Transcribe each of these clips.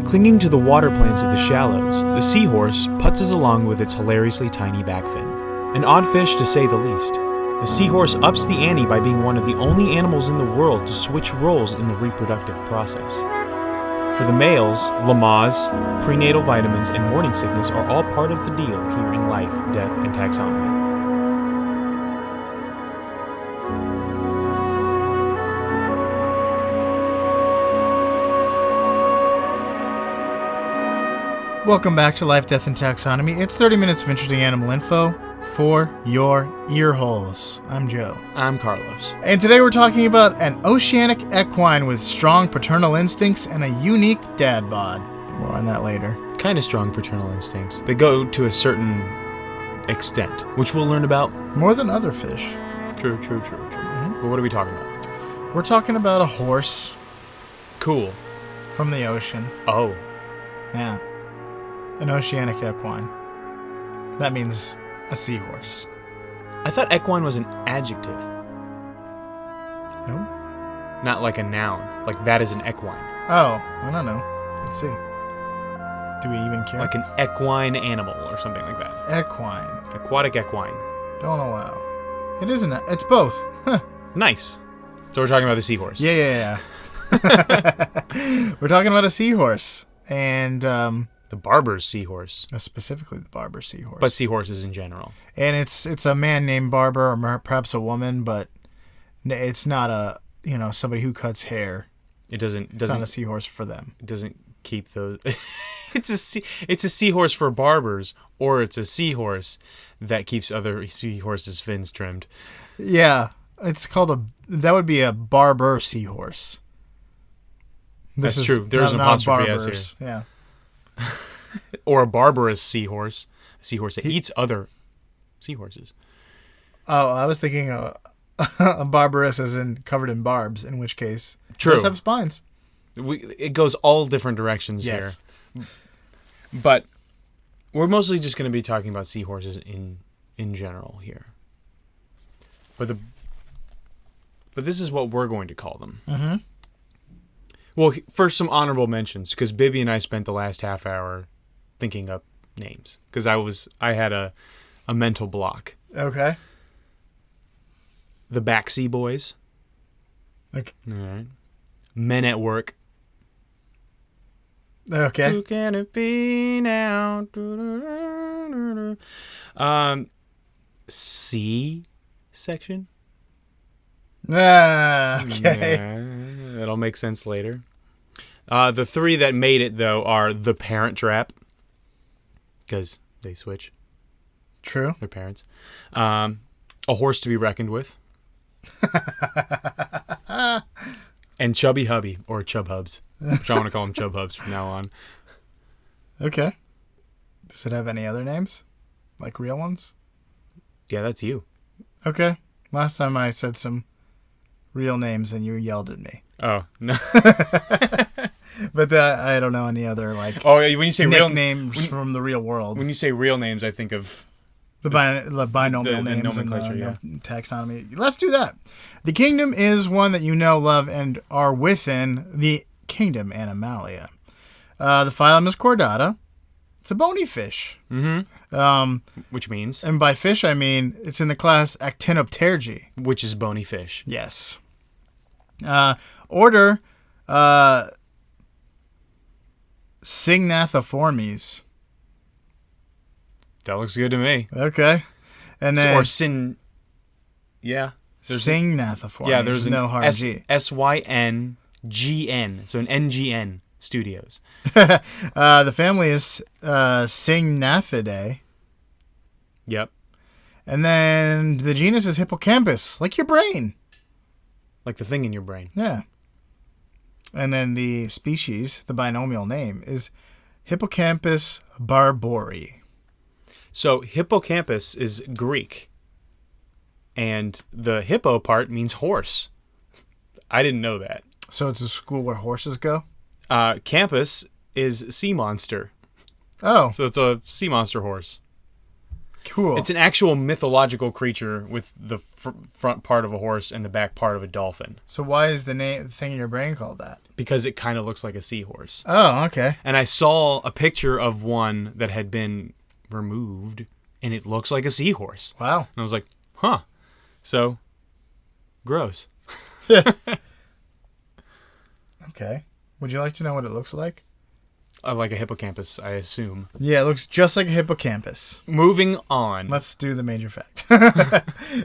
Clinging to the water plants of the shallows, the seahorse putzes along with its hilariously tiny back fin. An odd fish to say the least. The seahorse ups the ante by being one of the only animals in the world to switch roles in the reproductive process. For the males, Lamaze, prenatal vitamins, and morning sickness are all part of the deal here in life, death, and taxonomy. Welcome back to Life, Death, and Taxonomy. It's 30 minutes of interesting animal info for your ear holes. I'm Joe. I'm Carlos. And today we're talking about an oceanic equine with strong paternal instincts and a unique dad bod. More on that later. Kind of strong paternal instincts. They go to a certain extent, which we'll learn about. More than other fish. True. Mm-hmm. But what are we talking about? We're talking about a horse. Cool. From the ocean. Oh. Yeah. An oceanic equine. That means a seahorse. I thought equine was an adjective. No? Not like a noun. Like that is an equine. Oh, I don't know. Let's see. Do we even care? Like an equine animal or something like that. Equine. Aquatic equine. Don't allow. It isn't. It's both. Nice. So we're talking about the seahorse. Yeah. We're talking about a seahorse. And, the barber's seahorse. specifically the barber seahorse. But seahorses in general. And it's a man named Barber, or perhaps a woman, but it's not a, somebody who cuts hair. It's not a seahorse for them. It doesn't keep those. It's a seahorse for barbers, or it's a seahorse that keeps other seahorses' fins trimmed. Yeah, it's called that would be a barber seahorse. That's true. There's an apostrophe S here. Yeah. Or a barbarous seahorse. A seahorse that eats other seahorses. Oh, I was thinking a barbarous as in covered in barbs, in which case True. It does have spines. It goes all different directions here. But we're mostly just going to be talking about seahorses in general here. But this is what we're going to call them. Mm-hmm. Well, first some honorable mentions, because Bibby and I spent the last half hour thinking up names, because I had a mental block. Okay. The Backseat Boys. Okay. All right. Men at Work. Okay. Who can it be now? C section. Okay. Yeah, that'll make sense later. The three that made it, though, are The Parent Trap, because they switch. True. Their parents. A Horse to be Reckoned with. And Chubby Hubby, or Chub Hubs, which I want to call them Chub Hubs from now on. Okay. Does it have any other names? Like real ones? Yeah, that's you. Okay. Last time I said some real names and you yelled at me. Oh, no. But I don't know any other when you say real names from the real world. When you say real names, I think of the binomial names and nomenclature, taxonomy. Let's do that. The kingdom is one that you know, love, and are within the kingdom Animalia. The phylum is Chordata. It's a bony fish. Mm-hmm. Which means? And by fish, I mean it's in the class Actinopterygii. Which is bony fish. Yes. Order, Syngnathiformes. That looks good to me. Okay. And then... Or Syn... Yeah. Syngnathiformes. Yeah, there's no hard G. SYNGN. So an NGN Studios. The family is Syngnathidae. Yep. And then the genus is Hippocampus, like your brain. Like the thing in your brain. Yeah. And then the species, the binomial name, is Hippocampus barbori. So hippocampus is Greek. And the hippo part means horse. I didn't know that. So it's a school where horses go? Campus is sea monster. Oh. So it's a sea monster horse. Cool. It's an actual mythological creature with the front part of a horse and the back part of a dolphin. So why is the thing in your brain called that? Because it kind of looks like a seahorse. Oh, okay. And I saw a picture of one that had been removed, and it looks like a seahorse. Wow. And I was like, huh. So, gross. Okay. Would you like to know what it looks like? Like a hippocampus, I assume. Yeah, it looks just like a hippocampus. Moving on. Let's do the major fact.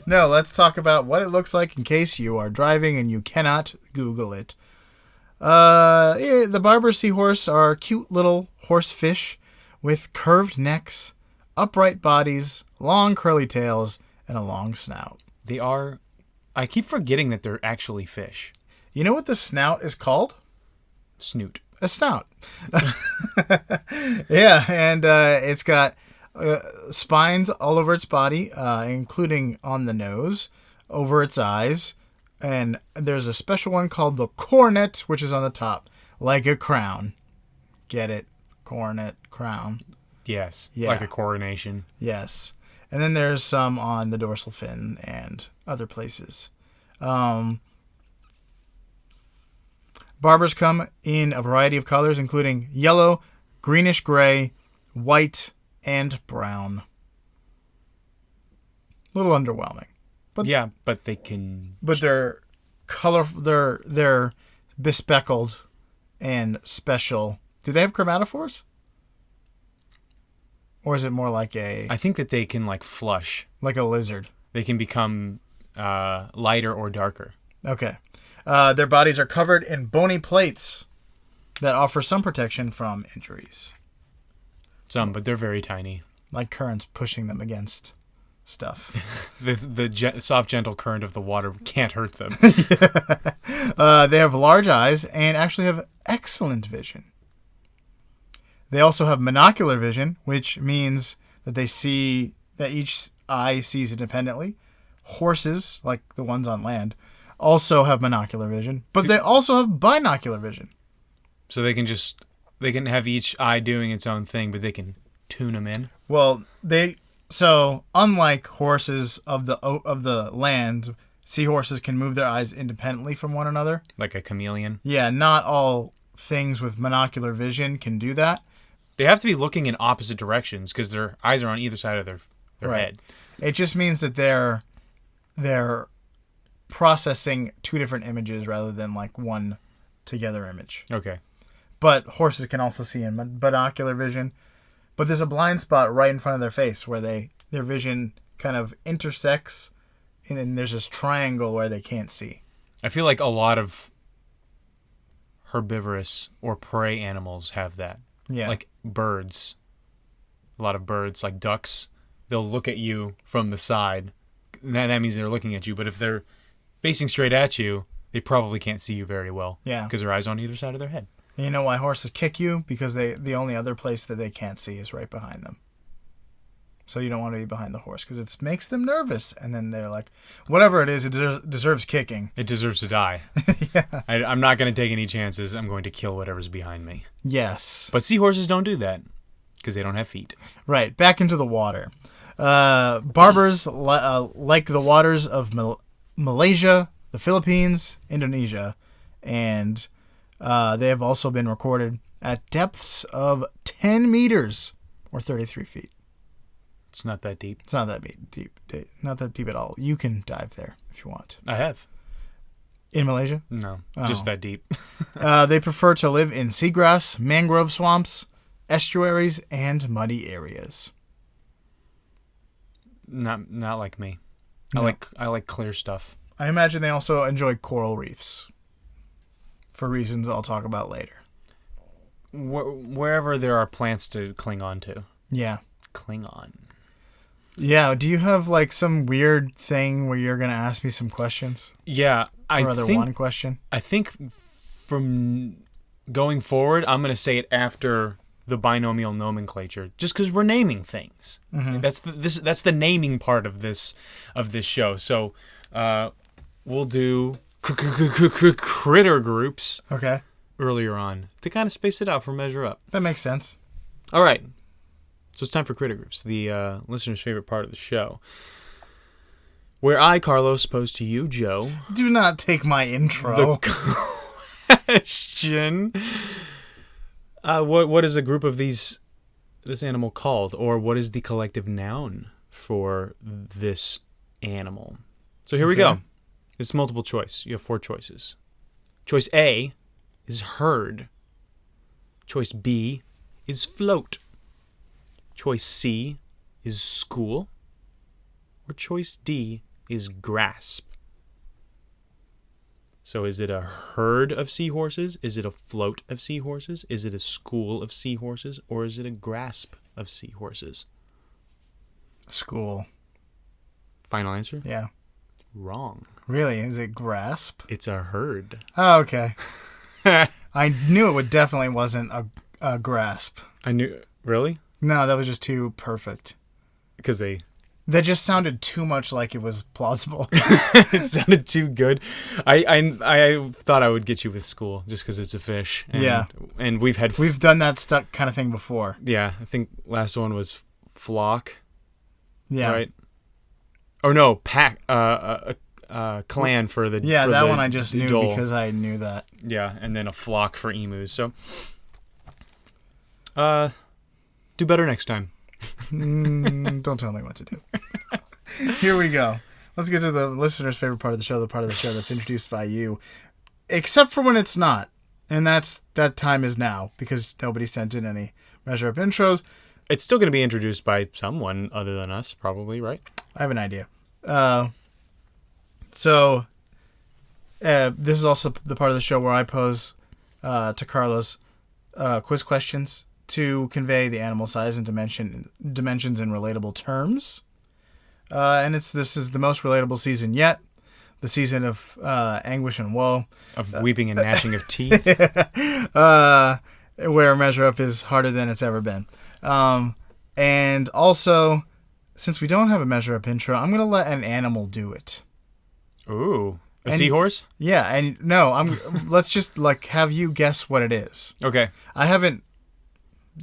No, let's talk about what it looks like in case you are driving and you cannot Google it. The Barber seahorse are cute little horse fish with curved necks, upright bodies, long curly tails, and a long snout. They are... I keep forgetting that they're actually fish. You know what the snout is called? Snoot. A snout. Yeah, and it's got spines all over its body, including on the nose, over its eyes, and there's a special one called the cornet, which is on the top, like a crown. Get it? Cornet, crown. Yes. Yeah. Like a coronation. Yes. And then there's some on the dorsal fin and other places. Barbers come in a variety of colors, including yellow, greenish gray, white, and brown. A little underwhelming. Yeah, but they can... But they're colorful. They're bespeckled and special. Do they have chromatophores? Or is it more like I think that they can, like, flush. like a lizard? They can become lighter or darker. Okay. Their bodies are covered in bony plates that offer some protection from injuries. Some, but they're very tiny. Like currents pushing them against stuff. The soft, gentle current of the water can't hurt them. They have large eyes and actually have excellent vision. They also have monocular vision, which means that that each eye sees independently. Horses, like the ones on land, also have monocular vision, but they also have binocular vision. So they can have each eye doing its own thing, but they can tune them in. Well, unlike horses of the land, seahorses can move their eyes independently from one another. Like a chameleon. Yeah, not all things with monocular vision can do that. They have to be looking in opposite directions because their eyes are on either side of their head. It just means that they're processing two different images rather than like one together image. Okay. But horses can also see in binocular vision. But there's a blind spot right in front of their face where their vision kind of intersects, and then there's this triangle where they can't see. I feel like a lot of herbivorous or prey animals have that. Yeah. Like birds. A lot of birds, like ducks, they'll look at you from the side. That means they're looking at you. But if they're facing straight at you, they probably can't see you very well. Yeah. Because their eyes are on either side of their head. And you know why horses kick you? Because the only other place that they can't see is right behind them. So you don't want to be behind the horse because it makes them nervous. And then they're like, whatever it is, it deserves kicking. It deserves to die. Yeah. I'm not going to take any chances. I'm going to kill whatever's behind me. Yes. But seahorses don't do that because they don't have feet. Right. Back into the water. Barbers like the waters of Malaysia, the Philippines, Indonesia, and they have also been recorded at depths of 10 meters or 33 feet. It's not that deep. It's not that deep. Not that deep at all. You can dive there if you want. I have. In Malaysia? No, just that deep. They prefer to live in seagrass, mangrove swamps, estuaries, and muddy areas. Not like me. No. I like clear stuff. I imagine they also enjoy coral reefs. For reasons I'll talk about later. Wherever there are plants to cling on to. Yeah. Cling on. Yeah, do you have like some weird thing where you're going to ask me some questions? Yeah, one question? I think from going forward, I'm going to say it after the binomial nomenclature, just because we're naming things. Mm-hmm. That's the naming part of this show. So we'll do critter groups. Okay. Earlier on to kind of space it out for measure up. That makes sense. All right. So it's time for Critter Groups, the listener's favorite part of the show, where I, Carlos, pose to you, Joe. Do not take my intro. The question. What is a group of this animal called? Or what is the collective noun for this animal? So here we go. It's multiple choice. You have 4 choices. Choice A is herd. Choice B is float. Choice C is school. Or choice D is grasp. So is it a herd of seahorses? Is it a float of seahorses? Is it a school of seahorses? Or is it a grasp of seahorses? School. Final answer? Yeah. Wrong. Really? Is it grasp? It's a herd. Oh, okay. I knew it definitely wasn't a grasp. I knew. Really? No, that was just too perfect. Because That just sounded too much like it was plausible. it sounded too good. I thought I would get you with school just because it's a fish. And, yeah. And we've done that kind of thing before. Yeah. I think last one was flock. Yeah. Right. Or no, pack. Clan for the yeah. For that the one I just knew dole. because I knew that. Yeah, and then a flock for emus. So, do better next time. Don't tell me what to do. Here we go. Let's get to the listener's favorite part of the show, the part of the show that's introduced by you, except for when it's not. And that time is now, because nobody sent in any Measure Up intros. It's still going to be introduced by someone other than us, probably, right? I have an idea. So this is also the part of the show where I pose to Carlos quiz questions to convey the animal size and dimensions in relatable terms. And this is the most relatable season yet. The season of anguish and woe. Of weeping and gnashing of teeth. Where Measure Up is harder than it's ever been. And also, since we don't have a Measure Up intro, I'm going to let an animal do it. Ooh. A seahorse? Yeah, and no, let's just have you guess what it is. Okay. I haven't.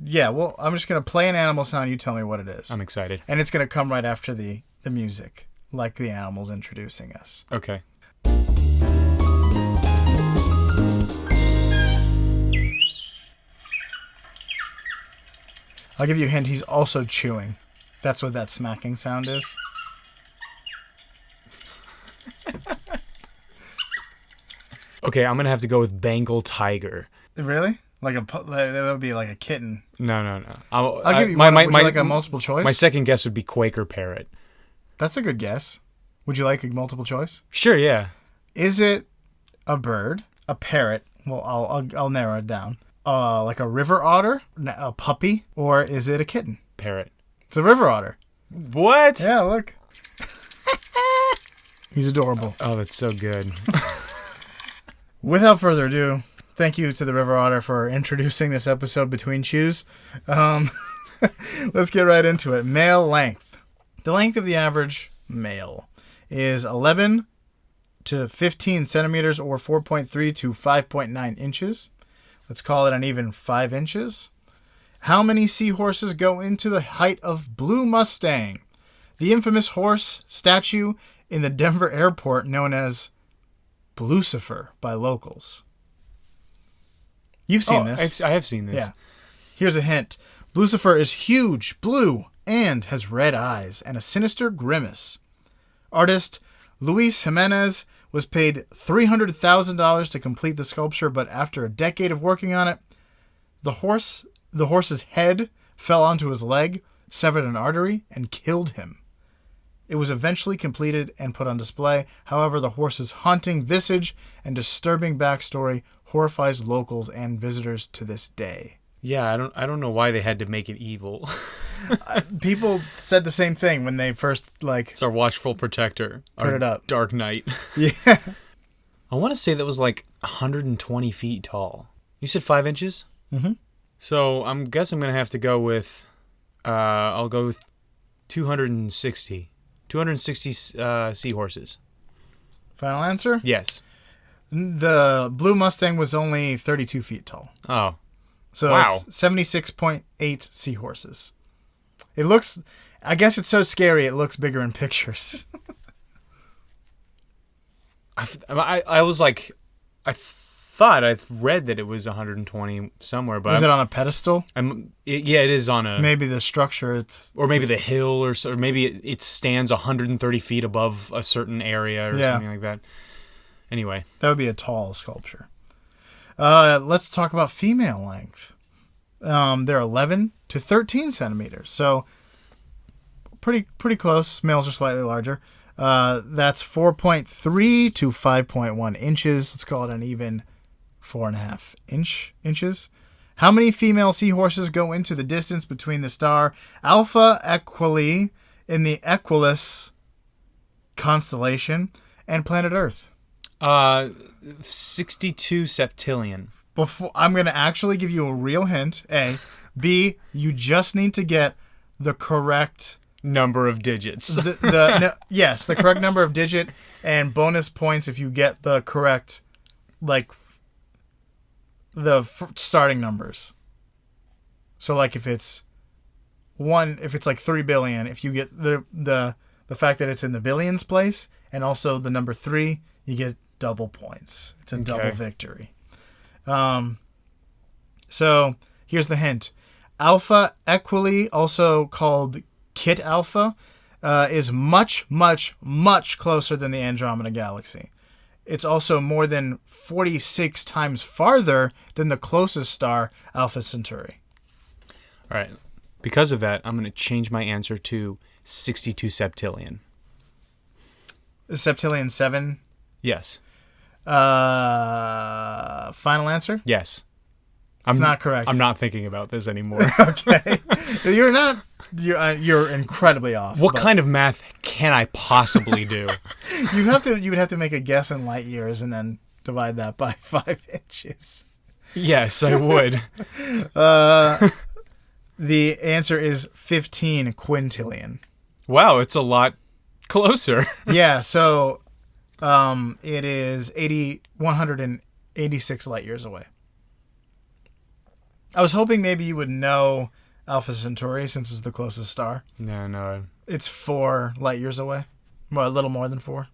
Yeah, well, I'm just going to play an animal sound. You tell me what it is. I'm excited. And it's going to come right after the music, like the animal's introducing us. Okay. I'll give you a hint. He's also chewing. That's what that smacking sound is. Okay, I'm going to have to go with Bengal tiger. Really? That would be like a kitten. No. I'll give you one. Would you like a multiple choice? My second guess would be Quaker parrot. That's a good guess. Would you like a multiple choice? Sure, yeah. Is it a bird, a parrot? Well, I'll narrow it down. Like a river otter, a puppy, or is it a kitten? Parrot. It's a river otter. What? Yeah, look. He's adorable. Oh, that's so good. Without further ado, thank you to the river otter for introducing this episode Between Chews. Let's get right into it. Male length. The length of the average male is 11 to 15 centimeters or 4.3 to 5.9 inches. Let's call it an even 5 inches. How many seahorses go into the height of Blue Mustang, the infamous horse statue in the Denver airport known as Lucifer by locals? You've seen this. I have seen this. Yeah. Here's a hint. Lucifer is huge, blue, and has red eyes and a sinister grimace. Artist Luis Jimenez was paid $300,000 to complete the sculpture, but after a decade of working on it, the horse's head fell onto his leg, severed an artery, and killed him. It was eventually completed and put on display. However, the horse's haunting visage and disturbing backstory horrifies locals and visitors to this day. Yeah, I don't know why they had to make it evil. People said the same thing when they first It's our watchful protector. Put it up. Dark Knight. Yeah. I want to say that was 120 feet tall. You said 5 inches? Mm-hmm. So I'm guessing I'm going to have to go with, I'll go with 260. 260 seahorses. Final answer? Yes. The Blue Mustang was only 32 feet tall. Oh. So wow. It's 76.8 seahorses. It looks, I guess it's so scary it looks bigger in pictures. I was like, I thought I read that it was 120 somewhere, but Is it on a pedestal? Yeah, it is on a Maybe the structure or maybe the hill, or maybe it stands 130 feet above a certain area or something like that. Anyway, that would be a tall sculpture. Let's talk about female length. They're 11 to 13 centimeters, so pretty close. Males are slightly larger. That's 4.3 to 5.1 inches. Let's call it an even 4.5 inches. How many female seahorses go into the distance between the star Alpha Equuli in the Equus constellation and planet Earth? 62 septillion. I'm going to actually give you a real hint. A. B. You just need to get the correct number of digits. Yes, the correct number of digit, and bonus points if you get the correct, like, starting numbers. So, like, if it's like 3 billion, if you get the fact that it's in the billions place, and also the number 3, you get double points. It's a double victory. So here's the hint. Alpha Equuli, also called Kit Alpha, is much, much, much closer than the Andromeda Galaxy. It's also more than 46 times farther than the closest star, Alpha Centauri. All right. Because of that, I'm going to change my answer to 62 septillion. Is septillion 7? Yes. Final answer? Yes. I'm not correct. I'm not thinking about this anymore. Okay. You're not. You're incredibly off. What kind of math can I possibly do? You would have to make a guess in light years and then divide that by 5 inches. Yes, I would. The answer is 15 quintillion. Wow, it's a lot closer. Yeah, so it is 186 light years away. I was hoping maybe you would know Alpha Centauri since it's the closest star. No. It's 4 light years away. Well, a little more than 4.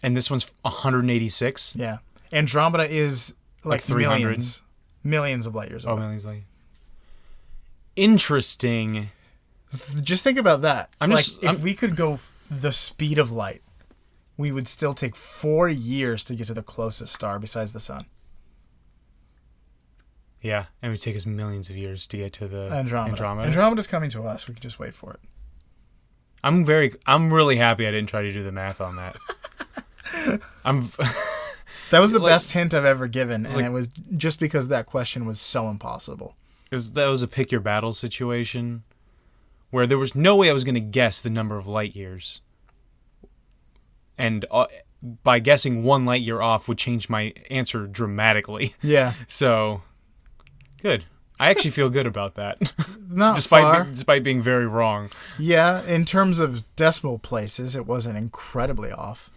And this one's 186? Yeah. Andromeda is like 300? Millions of light years away. Oh, millions of light years. Interesting. Just think about that. If we could go the speed of light, we would still take 4 years to get to the closest star besides the sun. Yeah, and it would take us millions of years to get to the Andromeda. Andromeda's coming to us. We can just wait for it. I'm really happy I didn't try to do the math on that. That was the best hint I've ever given, and it was just because that question was so impossible. That was a pick your battle situation where there was no way I was going to guess the number of light years. And by guessing 1 light year off would change my answer dramatically. Yeah. So, good. I actually feel good about that. Not far. Despite being very wrong. Yeah, in terms of decimal places, it wasn't incredibly off.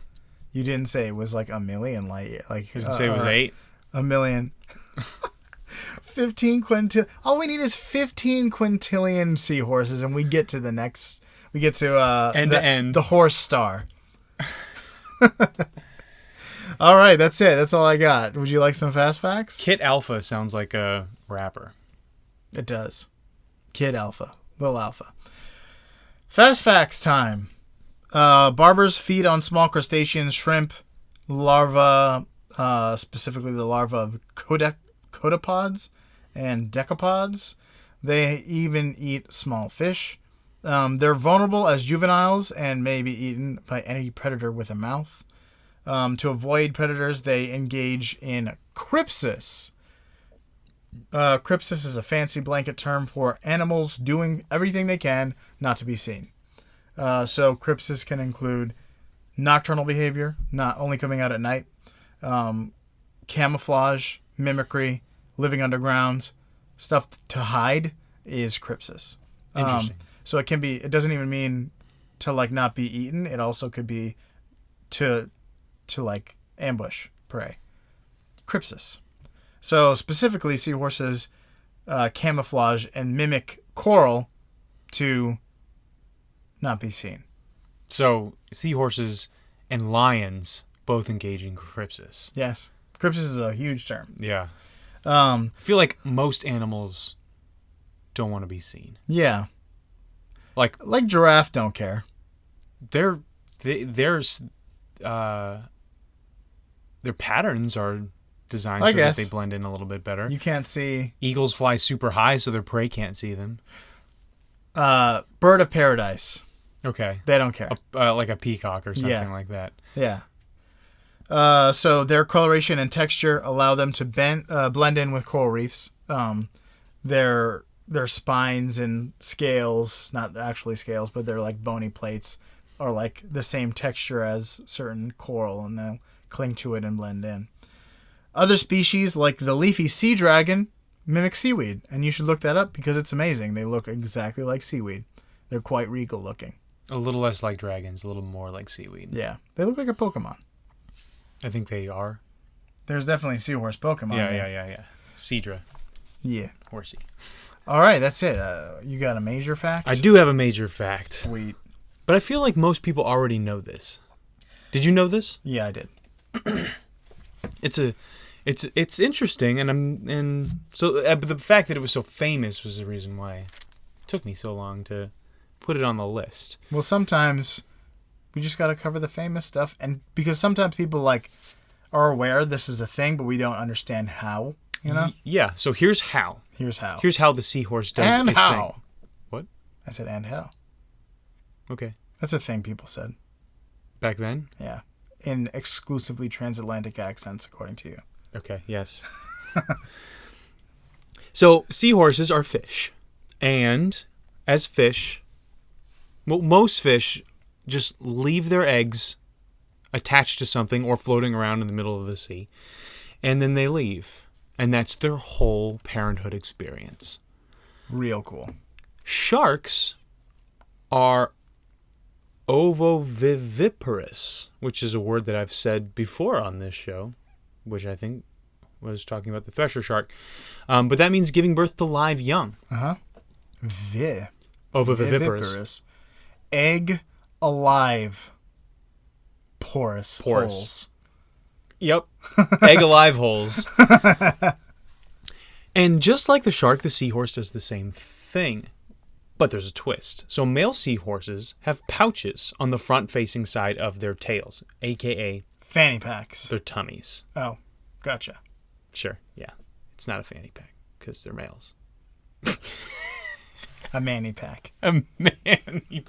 You didn't say it was like a million light years. You didn't say it was 8? A million. 15 quintillion. All we need is 15 quintillion seahorses, and we get to the next. We get to end. The horse star. All right, that's it. That's all I got. Would you like some fast facts? Kit Alpha sounds like a rapper. It does. Kid Alpha. Little Alpha. Fast facts time. Barbers feed on small crustaceans, shrimp, larvae, specifically the larvae of codopods and decapods. They even eat small fish. They're vulnerable as juveniles and may be eaten by any predator with a mouth. To avoid predators, they engage in crypsis. Crypsis is a fancy blanket term for animals doing everything they can not to be seen. So crypsis can include nocturnal behavior, not only coming out at night, camouflage, mimicry, living underground, stuff to hide is crypsis. Interesting. So it can be. It doesn't even mean to not be eaten. It also could be to ambush prey. Crypsis. So specifically, seahorses camouflage and mimic coral to not be seen. So seahorses and lions both engage in crypsis. Yes. Crypsis is a huge term. Yeah. I feel like most animals don't want to be seen. Yeah. Like giraffe don't care. Their patterns are designed so that they blend in a little bit better. You can't see. Eagles fly super high so their prey can't see them. Bird of paradise. Okay. They don't care. Like a peacock or something like that. Yeah. So their coloration and texture allow them to blend in with coral reefs. Their spines and scales, not actually scales, but they're like bony plates, are like the same texture as certain coral, and they'll cling to it and blend in. Other species, like the leafy sea dragon, mimic seaweed, and you should look that up because it's amazing. They look exactly like seaweed. They're quite regal looking. A little less like dragons, a little more like seaweed. Yeah. They look like a Pokemon. I think they are. There's definitely seahorse Pokemon. Yeah. Seadra. Yeah. Horsey. All right, that's it. You got a major fact? I do have a major fact. Sweet. But I feel like most people already know this. Did you know this? Yeah, I did. It's interesting, and but the fact that it was so famous was the reason why it took me so long to put it on the list. Well, sometimes we just got to cover the famous stuff, and because sometimes people are aware this is a thing, but we don't understand how. You know? Yeah. So here's how. Here's how. Here's how the seahorse does and its how. thing. What? I said and how. Okay. That's a thing people said. Back then? Yeah. In exclusively transatlantic accents, according to you. Okay, yes. So, seahorses are fish. And as fish, most fish just leave their eggs attached to something or floating around in the middle of the sea. And then they leave. And that's their whole parenthood experience. Real cool. Sharks are ovoviviparous, which is a word that I've said before on this show, which I think was talking about the thresher shark. But that means giving birth to live young. Uh-huh. Ovoviviparous. Egg alive. Porous. Holes. Yep. Egg alive holes. And just like the shark, the seahorse does the same thing. But there's a twist. So male seahorses have pouches on the front-facing side of their tails, a.k.a. fanny packs. their tummies. Oh, gotcha. Sure, yeah. It's not a fanny pack, because they're males. A manny pack. A manny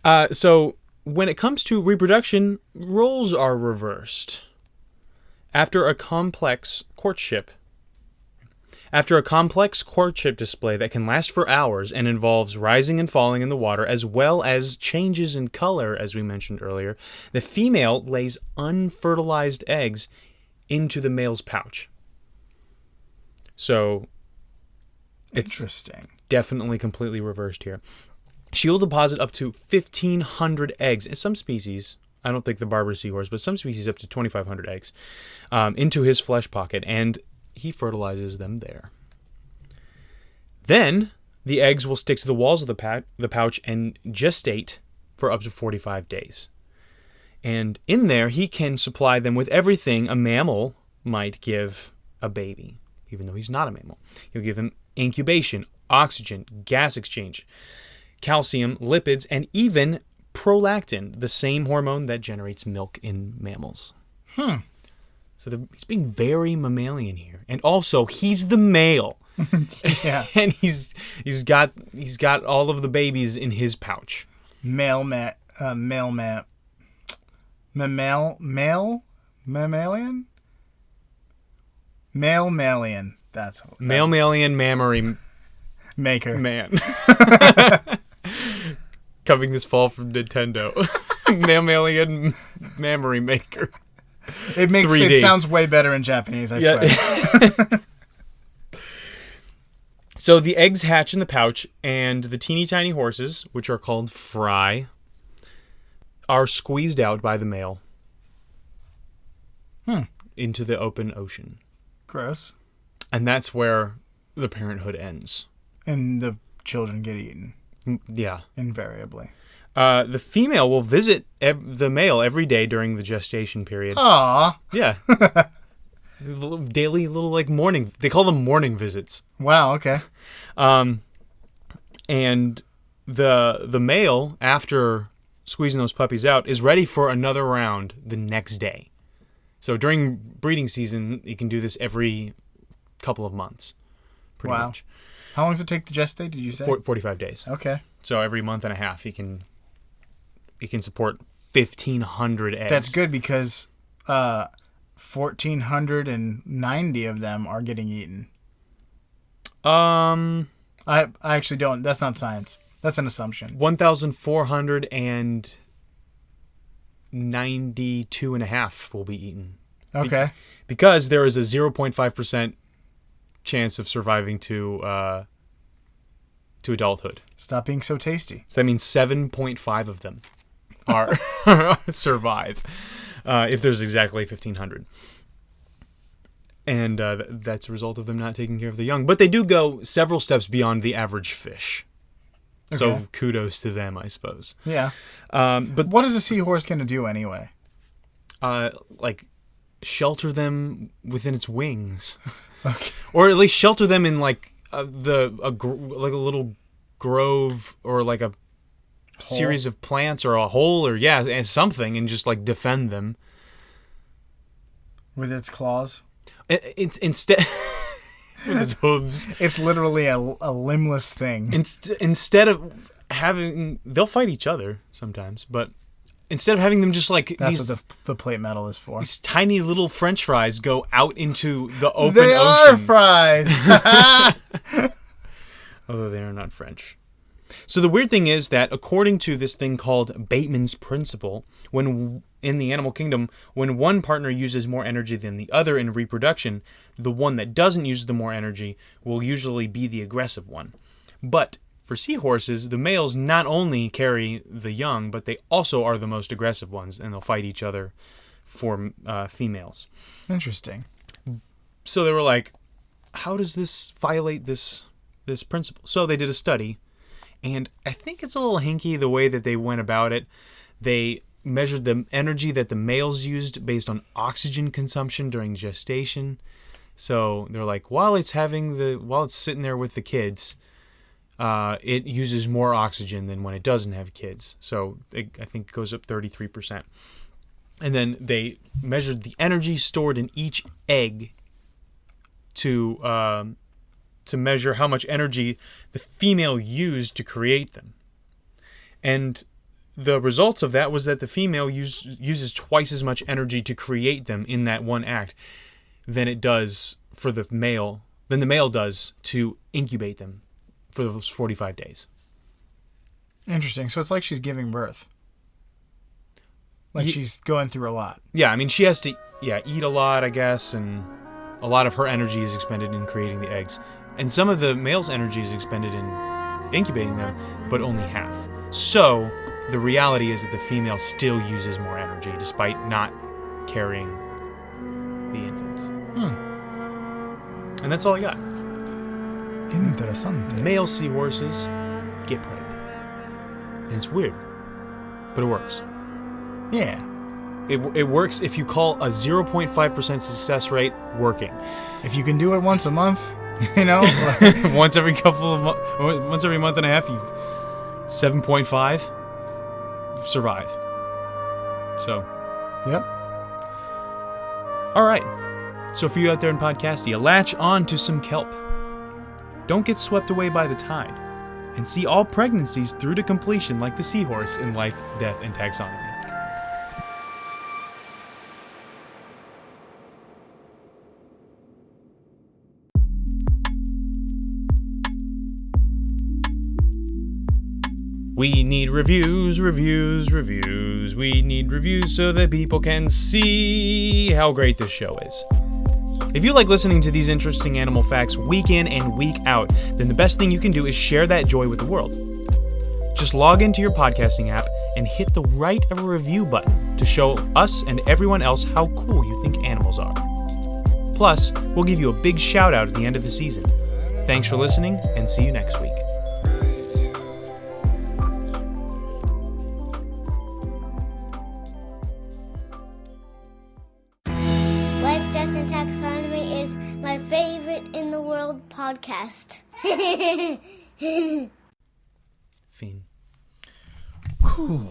pack. So when it comes to reproduction, roles are reversed. After a complex courtship display that can last for hours and involves rising and falling in the water, as well as changes in color, as we mentioned earlier, the female lays unfertilized eggs into the male's pouch. So, it's interesting. Definitely completely reversed here. She will deposit up to 1,500 eggs. In some species, I don't think the Barber seahorse, but some species up to 2,500 eggs, into his flesh pocket, and he fertilizes them there. Then, the eggs will stick to the walls of the pouch and gestate for up to 45 days. And in there, he can supply them with everything a mammal might give a baby, even though he's not a mammal. He'll give them incubation, oxygen, gas exchange, calcium, lipids, and even prolactin, the same hormone that generates milk in mammals. So he's being very mammalian here, and also he's the male. Yeah, and he's got all of the babies in his pouch. Mammalian. That's mammalian mammary maker man. Coming this fall from Nintendo. Mammalian mammary maker. It sounds way better in Japanese, I swear. So the eggs hatch in the pouch, and the teeny tiny horses, which are called fry, are squeezed out by the male into the open ocean. Gross. And that's where the parenthood ends. And the children get eaten. Yeah. Invariably. The female will visit the male every day during the gestation period. Aww. Yeah. Daily little like morning. They call them morning visits. Wow. Okay. And the male, after squeezing those puppies out, is ready for another round the next day. So during breeding season, you can do this every couple of months. Pretty much. How long does it take to gestate, did you say? 45 days. Okay. So every month and a half, he can support 1,500 eggs. That's good because 1,490 of them are getting eaten. I actually don't. That's not science. That's an assumption. 1,492 and a half will be eaten. Okay. Because there is a 0.5% chance of surviving to adulthood. Stop being so tasty. So that means 7.5 of them are survive if there's exactly 1,500. And that's a result of them not taking care of the young. But they do go several steps beyond the average fish. Okay. So kudos to them, I suppose. Yeah. But what is a seahorse going to do anyway? Like shelter them within its wings. Okay. Or at least shelter them in like a little grove or like a series of plants or a hole or and something, and just like defend them with its claws. It's instead with its hooves. It's literally a limbless thing. Instead of having, they'll fight each other sometimes, but instead of having them just like that's what the plate metal is for. These tiny little French fries go out into the open they ocean. Are fries. Although they are not French. So the weird thing is that according to this thing called Bateman's principle, when in the animal kingdom, when one partner uses more energy than the other in reproduction, the one that doesn't use the more energy will usually be the aggressive one. But for seahorses, the males not only carry the young, but they also are the most aggressive ones, and they'll fight each other for females. Interesting. So they were like, how does this violate this principle? So they did a study, and I think it's a little hinky the way that they went about it. They measured the energy that the males used based on oxygen consumption during gestation. So they're like, while it's sitting there with the kids, it uses more oxygen than when it doesn't have kids. So I think it goes up 33%. And then they measured the energy stored in each egg to measure how much energy the female used to create them. And the results of that was that the female uses twice as much energy to create them in that one act than it does for the male, than the male does to incubate them for those 45 days. Interesting. So it's like she's giving birth. Like she's going through a lot. Yeah, I mean, she has to eat a lot, I guess, and a lot of her energy is expended in creating the eggs. And some of the male's energy is expended in incubating them, but only half. So the reality is that the female still uses more energy despite not carrying the infants. And that's all I got. Interessante. Male seahorses get pregnant. And it's weird, but it works. Yeah. It works if you call a 0.5% success rate working. If you can do it once a month, you know? once every month and a half, 7.5 survive. So. Yep. All right. So for you out there in Podcastia, latch on to some kelp. Don't get swept away by the tide. And see all pregnancies through to completion like the seahorse in Life, Death, and Taxonomy. We need reviews. We need reviews so that people can see how great this show is. If you like listening to these interesting animal facts week in and week out, then the best thing you can do is share that joy with the world. Just log into your podcasting app and hit the write a review button to show us and everyone else how cool you think animals are. Plus, we'll give you a big shout out at the end of the season. Thanks for listening, and see you next week. favorite in the world podcast. Fiend. Cool.